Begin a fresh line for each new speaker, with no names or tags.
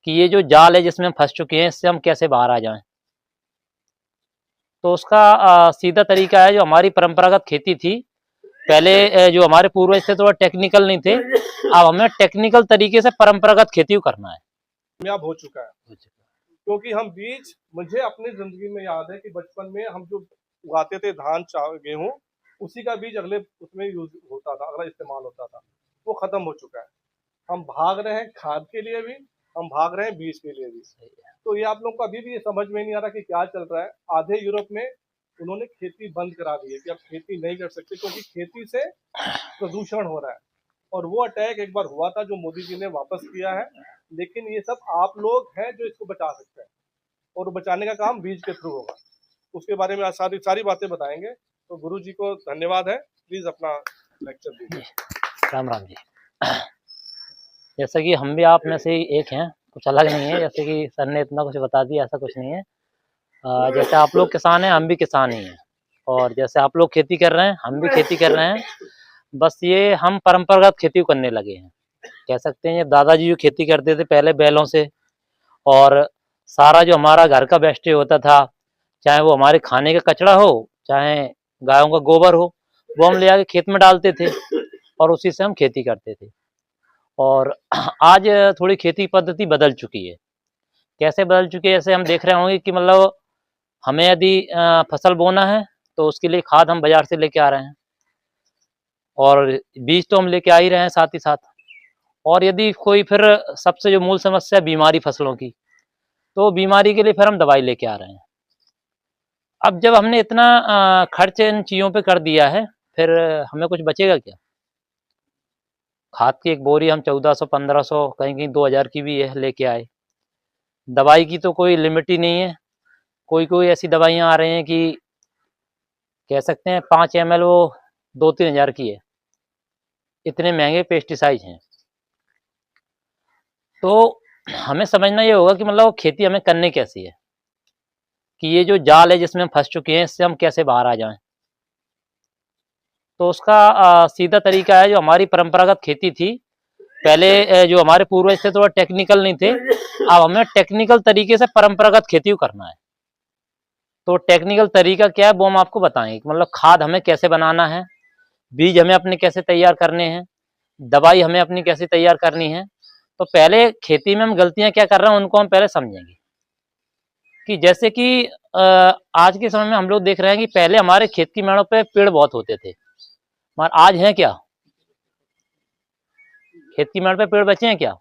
कि ये जो जाल है जिसमें हम फंस चुके हैं, इससे हम कैसे बाहर आ जाएं। तो उसका सीधा तरीका है, जो हमारी परंपरागत खेती थी पहले, जो हमारे पूर्वज थे थोड़ा टेक्निकल नहीं थे, अब हमें टेक्निकल तरीके से परंपरागत खेती को करना है।
कामयाब हो चुका है, क्योंकि हम बीज, मुझे अपनी जिंदगी में याद है कि बचपन में हम जो उगाते थे धान गेहूं, उसी का बीज अगले उसमें यूज होता था, अगला इस्तेमाल होता था, वो खत्म हो चुका है। हम भाग रहे हैं खाद के लिए भी, हम भाग रहे हैं बीज के लिए भी। तो ये आप लोगों को अभी भी ये समझ में नहीं आ रहा कि क्या चल रहा है। आधे यूरोप में उन्होंने खेती बंद करा दी है कि अब खेती नहीं कर सकते, क्योंकि खेती से प्रदूषण हो रहा है। और वो अटैक एक बार हुआ था जो मोदी जी ने वापस किया है, लेकिन ये सब आप लोग हैं जो इसको बचा सकते हैं, और बचाने का काम बीज के थ्रू होगा। उसके बारे में आज सारी सारी बातें बताएंगे। तो गुरु जी को धन्यवाद है, प्लीज अपना लेक्चर दीजिए।
राम राम जी। जैसा कि हम भी आप में से ही एक हैं, कुछ अलग नहीं है। जैसे कि सर ने इतना कुछ बता दिया, ऐसा कुछ नहीं है। जैसे आप लोग किसान हैं, हम भी किसान ही हैं, और जैसे आप लोग खेती कर रहे हैं, हम भी खेती कर रहे हैं। बस ये हम परंपरागत खेती करने लगे हैं, कह सकते हैं। ये दादाजी जो खेती करते थे पहले बैलों से, और सारा जो हमारा घर का वेस्टेज होता था, चाहे वो हमारे खाने का कचरा हो, चाहे गायों का गोबर हो, वो हम ले आके खेत में डालते थे और उसी से हम खेती करते थे। और आज थोड़ी खेती पद्धति बदल चुकी है। कैसे बदल चुकी है? जैसे हम देख रहे होंगे कि मतलब हमें यदि फसल बोना है तो उसके लिए खाद हम बाजार से लेके आ रहे हैं, और बीज तो हम लेके आ ही रहे हैं साथ ही साथ। और यदि कोई फिर सबसे जो मूल समस्या है बीमारी फसलों की, तो बीमारी के लिए फिर हम दवाई लेके आ रहे हैं। अब जब हमने इतना खर्च इन चीज़ों पे कर दिया है, फिर हमें कुछ बचेगा क्या? खाद की एक बोरी हम 1400, 1500, कहीं कहीं 2000 की भी है लेके आए। दवाई की तो कोई लिमिट ही नहीं है। कोई कोई ऐसी दवाइयाँ आ रही हैं कि कह सकते हैं 5 ml वो 2-3 हज़ार की है। इतने महंगे पेस्टिसाइड हैं। तो हमें समझना ये होगा कि मतलब खेती हमें करनी कैसी है, कि ये जो जाल है जिसमें हम फंस चुके हैं, इससे हम कैसे बाहर आ जाएं। तो उसका सीधा तरीका है, जो हमारी परंपरागत खेती थी पहले, जो हमारे पूर्वज थे थोड़ा टेक्निकल नहीं थे, अब हमें टेक्निकल तरीके से परंपरागत खेती को करना है। तो टेक्निकल तरीका क्या है वो हम आपको बताएंगे, मतलब खाद हमें कैसे बनाना है, बीज हमें अपने कैसे तैयार करने हैं, दवाई हमें अपनी कैसे तैयार करनी है। तो पहले खेती में हम गलतियां क्या कर रहे हैं उनको हम पहले समझेंगे। कि जैसे कि आज के समय में हम लोग देख रहे हैं कि पहले हमारे खेत की मेड़ों पे पेड़ बहुत होते थे, मगर आज हैं क्या? खेत की मेड़ पे पेड़ बचे हैं क्या?